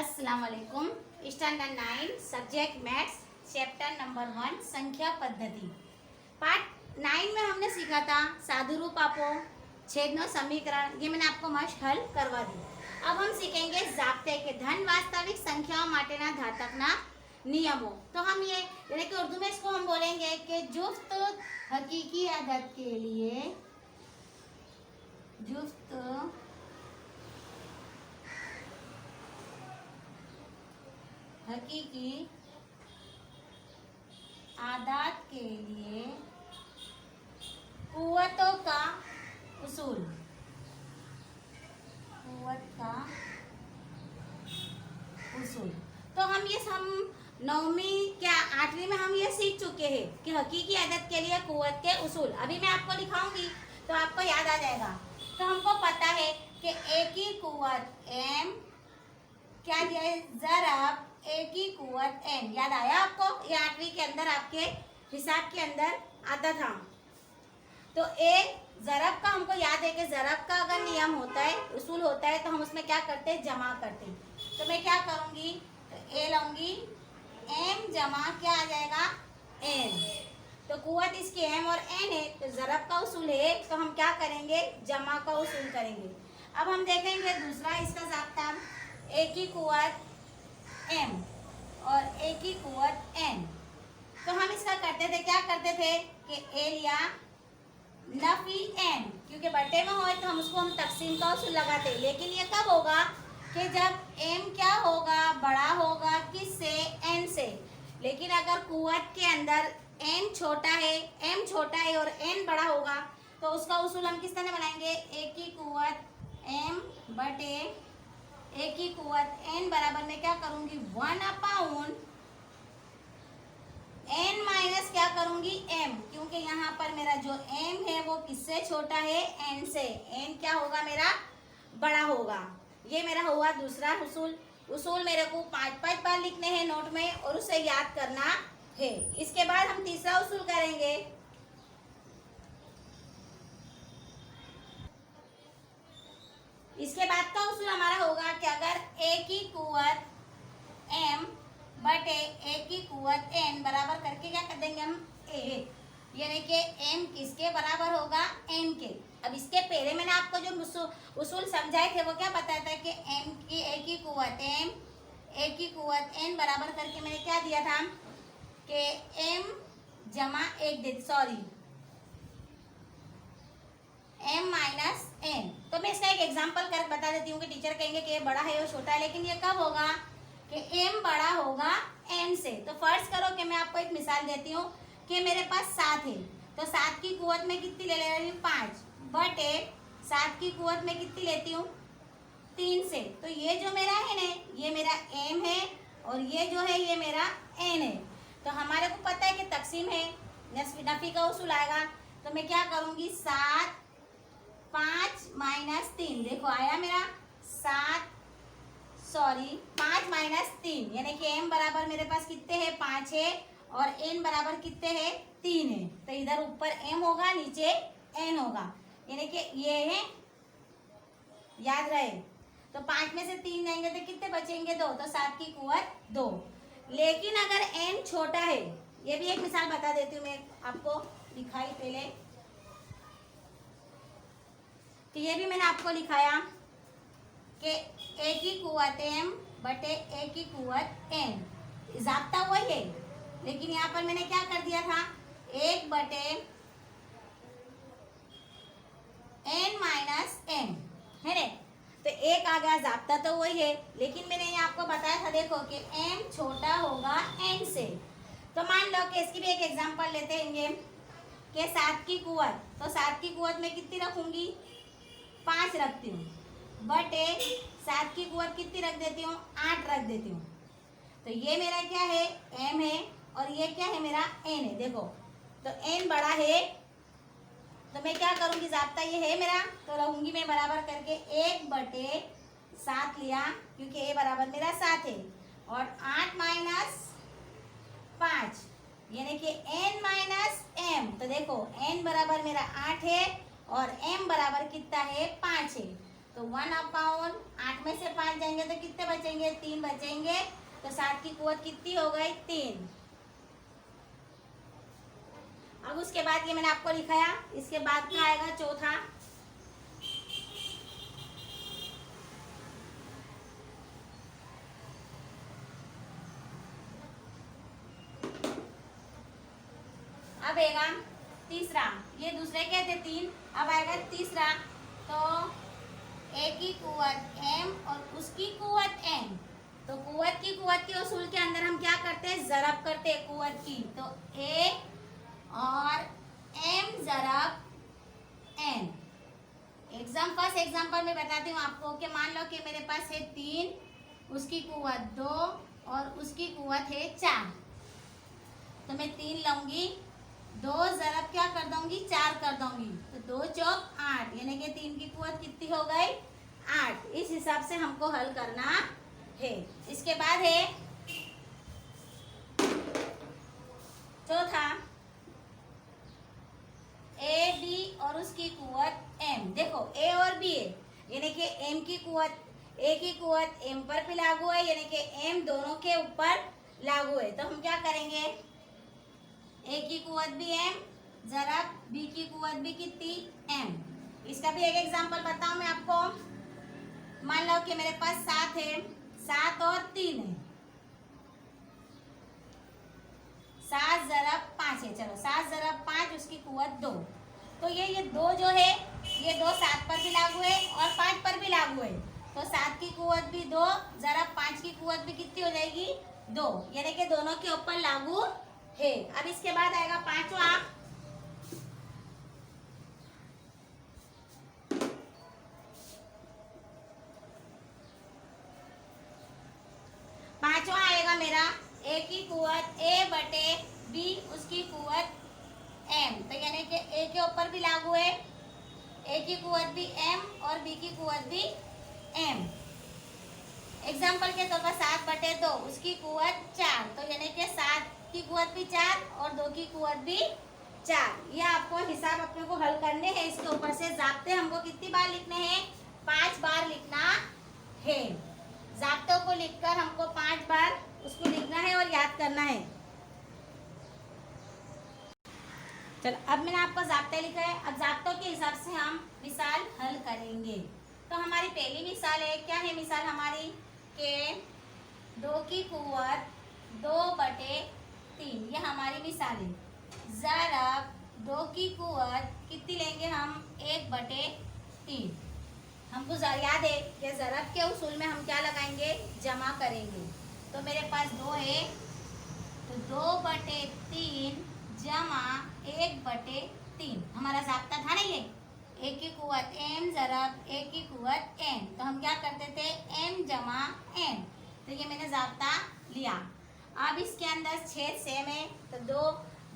अस्सलाम वालेकुम। Standard 9 subject maths chapter number 1 संख्या पद्धति पार्ट 9 में हमने सीखा था साधु रूप आपो छेदनो समीकरण। ये मैंने आपको मश्क हल करवा दी। अब हम सीखेंगे जाब्ते के धन वास्तविक संख्याओं माटेना धातकना नियमों। तो हम ये यानी कि उर्दू में इसको हम बोलेंगे कि जुफ्त हकीकी अदद के लिए जुफ्त हकीकी आदात के लिए कुव्वतों का उसूल। कुव्वत का उसूल तो हम ये हम 9वीं क्या 8वीं में हम ये सीख चुके हैं कि हकीकी आदत के लिए कुव्वत के उसूल। अभी मैं आपको लिखाऊंगी तो आपको याद आ जाएगा। तो हमको पता है कि ए की कुव्वत m क्या दिया है ज़रब ए की कुव्वत n। याद आया आपको? ये 8वीं के अंदर आपके हिसाब के अंदर आता था। तो ए ज़रब का हमको याद है कि ज़रब का अगर नियम होता है उसूल होता है तो हम उसमें क्या करते हैं जमा करते हैं। तो मैं क्या करूँगी तो ए लाऊंगी m जमा क्या आ जाएगा n। तो कुव्वत इसकी m और n है तो ज़रब का उसूल है तो हम क्या करेंगे जमा का उसूल करेंगे। अब हम देखेंगे दूसरा इसका ज़ाब्ता ए की कुव्वत m और a की कुव्वत n। तो हम इसका करते थे क्या करते थे कि a लिया नफी n क्योंकि बटे में हो तो हम उसको हम तकसीम का उसूल लगाते। लेकिन ये कब होगा कि जब m क्या होगा बड़ा होगा किससे n से। लेकिन अगर कुव्वत के अंदर n छोटा है m छोटा है और n बड़ा होगा तो उसका उसूल हम किस तरह बनाएंगे a की कुव्वत m बटे a की कुव्वत n बराबर में क्या करूंगी 1/n माइनस क्या करूंगी m क्योंकि यहाँ पर मेरा जो m है वो किससे छोटा है n से। n क्या होगा मेरा बड़ा होगा। ये मेरा हुआ दूसरा उसूल। उसूल मेरे को 5-5 बार लिखने हैं नोट में और उसे याद करना है। इसके बाद हम तीसरा उसूल करेंगे। इसके बाद का उसूल हमारा होगा कि अगर a की कुव्वत m बटे a की कुव्वत n बराबर करके क्या कर देंगे हम a यानी कि m किसके बराबर होगा n के। अब इसके पहले मैंने आपको जो उसूल समझाए थे वो क्या बताया था कि m की a की कुव्वत m a की कुव्वत n बराबर करके मैंने क्या दिया था कि m जमा 1 दे सॉरी m माइनस n। तो मैं इसका एक एग्जांपल कर बता देती हूँ कि टीचर कहेंगे कि ये बड़ा है और छोटा है। लेकिन ये कब होगा कि m बड़ा होगा n से। तो फर्ज करो कि मैं आपको एक मिसाल देती हूँ कि मेरे पास 7 है तो 7 की कुव्वत में कितनी ले रही हूँ 5 बटे 7 की कुव्वत में कितनी लेती हूँ 3 से। तो ये जो मेरा है ना ये मेरा m है और ये जो है ये मेरा n है। तो हमारे को पता है कि तकसीम है नफी का उसूल आएगा। तो मैं क्या करूँगी 7 5 माइनस 3 देखो आया मेरा 5 माइनस 3 यानी कि m बराबर मेरे पास कितने हैं 5 है और n बराबर कितने हैं 3 है। तो इधर ऊपर m होगा नीचे n होगा यानी कि ये है याद रहे। तो 5 में से 3 जाएंगे तो कितने बचेंगे 2 तो 7 की कुव्वत 2। लेकिन अगर n छोटा है ये भी एक मिसाल बता देती हूँ मैं आपको दिखाई पहले कि ये भी मैंने आपको लिखाया कि a की कुव्वत m बटे a की कुव्वत n ज़ाब्ता वही है। लेकिन यहाँ पर मैंने क्या कर दिया था 1 बटे n माइनस m है ना। तो एक आ गया ज़ाब्ता तो वही है। लेकिन मैंने ये आपको बताया था देखो कि m छोटा होगा n से। तो मान लो कि इसकी भी एक एग्जांपल लेते हैं कि 7 की कुव्वत तो 7 की कुव्वत में कितनी रखूंगी 5 रखती हूँ बटे 7 की कुव्वत कितनी रख देती हूँ 8 रख देती हूँ। तो ये मेरा क्या है m है और ये क्या है मेरा n है। देखो तो n बड़ा है तो मैं क्या करूँगी ज़ाब्ता ये है मेरा तो रहूँगी मैं बराबर करके 1 बटे 7 लिया क्योंकि a बराबर मेरा 7 है और 8 माइनस 5 यानी कि n माइनस m। तो देखो n बराबर मेरा 8 है और m बराबर कितना है 5 है। तो 1/8 में से 5 जाएंगे तो कितने बचेंगे, 3 बचेंगे। तो 7 की कुव्वत कितनी हो गई, 3। अब उसके बाद ये मैंने आपको लिखाया, इसके बाद क्या आएगा चौथा। अब आएगा तीसरा, ये दूसरे के थे 3, अब आएगा तीसरा। तो ए की कुव्वत m और उसकी कुव्वत n। तो कुव्वत के उसूल के अंदर हम क्या करते हैं, ज़रब करते हैं कुव्वत की। तो a और m ज़रब n। फर्स्ट एग्जांपल में बताती हूँ आपको कि मान लो कि मेरे पास है 3, उसकी कुव्वत 2 और उसकी कुव्वत है 4। तो मैं 3 लूंगी, 2 ज़रब क्या कर दूंगी, 4 कर दूंगी। तो 2 चौक 8, यानी कि 3 की कुव्वत कितनी हो गई, 8। इस हिसाब से हमको हल करना है। इसके बाद है चौथा, ए बी और उसकी कुव्वत m। देखो a और b है, यानी कि m की कुव्वत, a की कुव्वत m पर भी लागू है, यानी कि m दोनों के ऊपर लागू है। तो हम क्या करेंगे, a की कुव्वत भी m ज़रब b की कुव्वत भी कितनी, m। इसका भी एक एग्जांपल बताऊं मैं आपको। मान लो कि मेरे पास 7 है, 7 और 3 है, 7 ज़रब 5 है। चलो 7 ज़रब 5, उसकी कुव्वत 2। तो ये 2 जो है, ये 2 7 पर भी लागू है और 5 पर भी लागू है। तो 7 की कुव्वत भी 2 ज़रब 5 की कुव्वत भी कितनी हो जाएगी, 2, यानी कि दोनों के ऊपर लागू है। अब इसके बाद आएगा पांचवा, आएगा मेरा a की कुव्वत a बटे b, उसकी कुव्वत m। तो यानी कि a के ऊपर भी लागू है, a की कुव्वत भी m और b की कुव्वत भी m। एग्जाम्पल के तौर पर 7 बटे 2, उसकी कुव्वत 4। तो यानी कि 7 की कुव्वत भी 4 और 2 की कुव्वत भी 4। यह आपको हिसाब अपने को हल करने हैं। इसके ऊपर से ज़ाब्ते हमको कितनी बार लिखने हैं, 5 बार लिखना है। ज़ाब्तों को लिखकर हमको 5 बार उसको लिखना है और याद करना है। चलो अब मैंने आपको ज़ाब्ते लिखा है, अब ज़ाब्तों के हिसाब से हम मिसाल हल करेंगे। तो हमारी पहली मिसाल है, क्या है मिसाल हमारी, के 2 की कुव्वत 2 बटे 3, यह हमारी मिसाल है। ज़रब 2 की कुव्वत कितनी लेंगे हम, 1 बटे 3। हमको याद है कि ज़रब के उसूल में हम क्या लगाएंगे, जमा करेंगे। तो मेरे पास 2 है, तो 2 बटे 3 जमा 1 बटे 3 हमारा ज़ाब्ता था ना। ये a की कुव्वत m ज़रब a की कुव्वत n। तो हम क्या करते थे, m जमा n। तो ये मैंने ज़ाब्ता लिया। अब इसके अंदर छेद सेम है, तो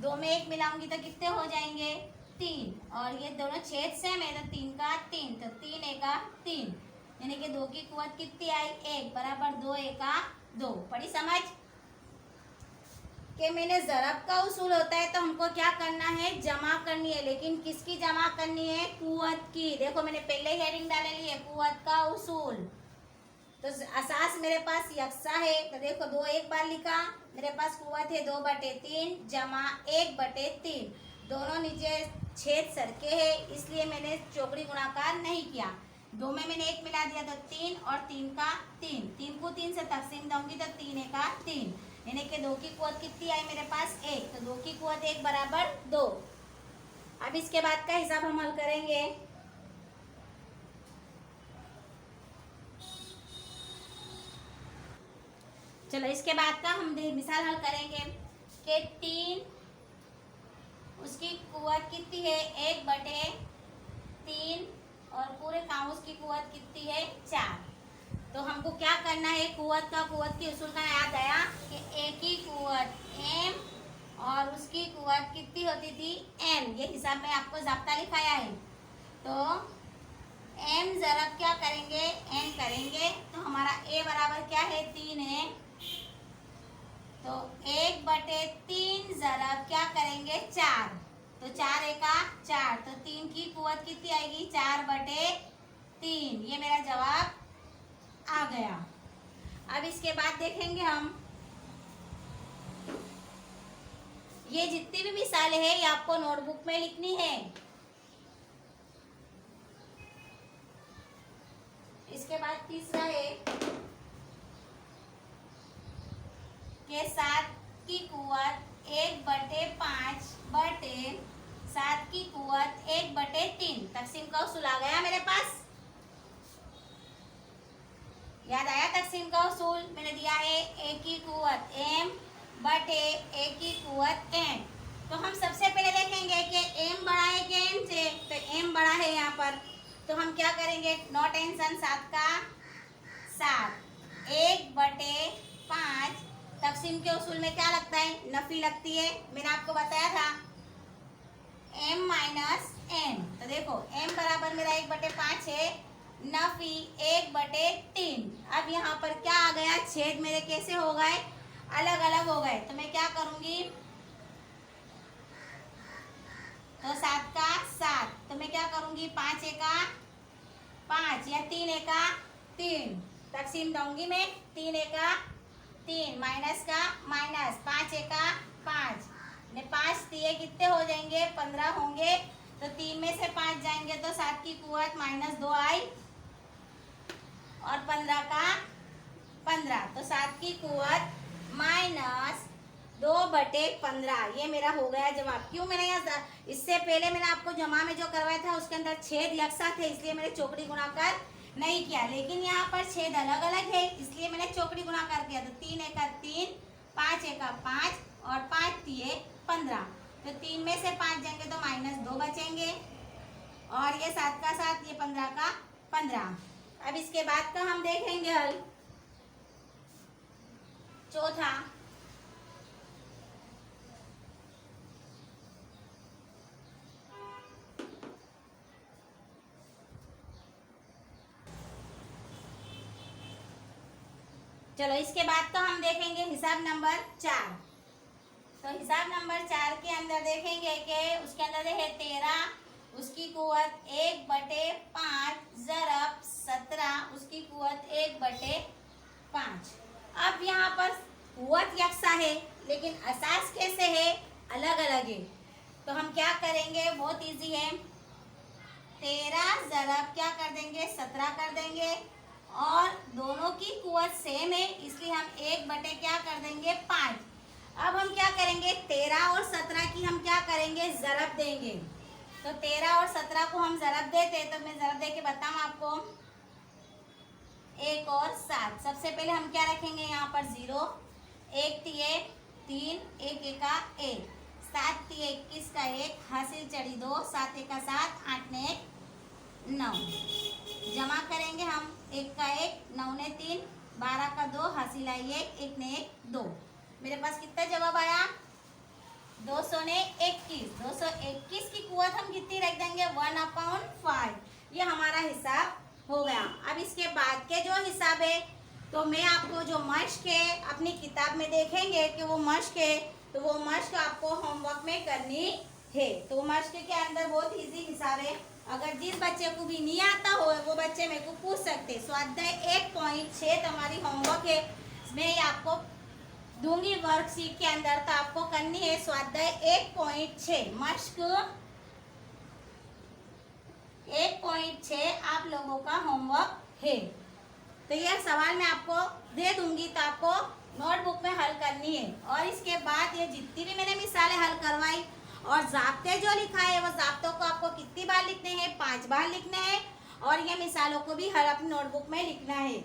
2 में 1 मिलाऊंगी तो कितने हो जाएंगे, 3। और ये दोनों छेद सेम है, तो 3 का 3, तो 3 एका 3, यानी कि 2 की कुव्वत कितनी आई, 1 बराबर 2 एका 2। पड़ी समझ कि मैंने ज़रब का उसूल होता है तो हमको क्या करना है, जमा करनी है। लेकिन किसकी जमा करनी है, कुव्वत की। देखो मैंने पहले हेडिंग डाली है, कुव्वत का उसूल। तो असास मेरे पास यक्सा है, तो देखो 2 एक बार लिखा, मेरे पास कुव्वत है 2 बटे 3 जमा 1 बटे 3। दोनों नीचे छेद सरके है, इसलिए मैंने चौकड़ी गुणाकार नहीं किया। 2 में मैंने 1 मिला दिया, तो 3 और 3 का 3, 3 को 3 से तकसीम दूंगी तो 3 एका 3, यानी कि 2 की कुव्वत कितनी आई मेरे पास, 1। तो 2 की कुव्वत 1 बराबर 2। अब इसके बाद का हिसाब हम हल करेंगे। चलो इसके बाद का हम मिसाल हल करेंगे कि 3, उसकी कुव्वत कितनी है, 1 बटे 3 और पूरे काउंस की कुव्वत कितनी है, 4। तो हमको क्या करना है, कुव्वत के उसूल का याद आया कि a की कुव्वत m और उसकी कुव्वत कितनी होती थी, n। ये हिसाब में आपको ज़ाब्ता लिखाया है। तो m ज़रब क्या करेंगे, n करेंगे, तो हमारा a बराबर क्या है, 3 है। तो 1 बटे 3 ज़रब क्या करेंगे, 4। तो 4 एका 4, तो 3 की कुव्वत कितनी आएगी, 4 बटे 3, ये मेरा जवाब आ गया। अब इसके बाद देखेंगे हम, ये जितनी भी मिसालें हैं ये आपको नोटबुक में लिखनी है। इसके बाद तीसरा है कि 7 की कुव्वत 1/5 बटे 7 की कुव्वत 1/3 तकसीम का उसूल आ गया मेरे पास। याद आया तकसीम का उसूल? मैंने दिया है a की कुव्वत m बटे a की कुव्वत n। तो हम सबसे पहले देखेंगे कि m बड़ा है कि n से, तो m बड़ा है यहाँ पर, तो हम क्या करेंगे, नो टेंशन, 7 का 7 1/5 तकसीम के उसूल में क्या लगता है, नफी लगती है। मैंने आपको बताया था m माइनस n। तो देखो m बराबर मेरा 1/5 है, नफी 1/3। अब यहाँ पर क्या आ गया, छेद मेरे कैसे हो गए, अलग अलग हो गए। तो मैं क्या करूंगी, तो 7 का 7, तो मैं क्या करूंगी, 5 एका 5 या 3 एका 3 तकसीम दूंगी मैं, 3 एका 3 माइनस का माइनस, 5 एका 5 ने 5 दिए कितने हो जाएंगे, 15 होंगे। तो 3 में से 5 जाएंगे तो 7 की कुव्वत -2 आई और 15 का 15, तो 7 की कुव्वत -2/15 ये मेरा हो गया जवाब। क्यों मैंने यहाँ, इससे पहले मैंने आपको जमा में जो करवाया था उसके अंदर छेद यकसा थे, इसलिए मैंने चौकड़ी गुणाकार नहीं किया। लेकिन यहाँ पर छेद अलग अलग है इसलिए मैंने चौकड़ी गुणाकार किया। तो 3 एका 3, 5 एका 5 और 5 तिये 15। तो 3 में से 5 जाएंगे तो -2 बचेंगे और ये 7 का 7, ये 15 का 15। अब इसके बाद का हम देखेंगे हल, चौथा। चलो इसके बाद तो हम देखेंगे हिसाब नंबर 4। तो हिसाब नंबर 4 के अंदर देखेंगे कि उसके अंदर है 13, उसकी कुव्वत 1/5 ज़रब 17, उसकी कुव्वत 1/5। अब यहाँ पर कुव्वत यकसा है लेकिन असास कैसे है, अलग अलग है। तो हम क्या करेंगे, बहुत इजी है, 13 ज़रब क्या कर देंगे, 17 कर देंगे और दोनों की कुव्वत सेम है इसलिए हम 1 क्या कर देंगे, 5। अब हम क्या करेंगे, 13 और 17 की हम क्या करेंगे, ज़रब देंगे। तो 13 और 17 को हम ज़रब देते हैं, तो मैं ज़रब दे के बताऊँ आपको, 1 और 7। सबसे पहले हम क्या रखेंगे यहाँ पर 0, 1 तिये 3, 1 एका 1, 7 तिये 21 का 1, हासिल चढ़ी 2, 7 एका 7, 8 ने 1 9। जमा करेंगे हम, 1 का 1, 9 ने 3, 12 का 2, हासिल आई 1, 1 ने 1 2। मेरे पास कितना जवाब आया, 221। 221 की कुव्वत हम कितनी रख देंगे, 1/5। ये हमारा हिसाब हो गया। अब इसके बाद के जो हिसाब है तो मैं आपको जो मश्क है अपनी किताब में देखेंगे कि वो मश्क है, तो वो मश्क आपको होमवर्क में करनी है। तो मश्क के अंदर बहुत इजी हिसाब है, अगर जिस बच्चे को भी नहीं आता हो वो बच्चे मेरे को पूछ सकते। स्वाध्याय 1.6 हमारी होमवर्क है, मैं आपको दूंगी वर्कशीट के अंदर, तो आपको करनी है स्वाध्याय 1.6 मश्क 1.6 आप लोगों का होमवर्क है। तो यह सवाल मैं आपको दे दूंगी तो आपको नोटबुक में हल करनी है। और इसके बाद ये जितनी भी मैंने मिसालें हल करवाई और ज़ाब्ते जो लिखा है वो ज़ाब्तों को आपको कितनी बार लिखने हैं, 5 बार लिखने हैं और ये मिसालों को भी हर अपनी नोटबुक में लिखना है।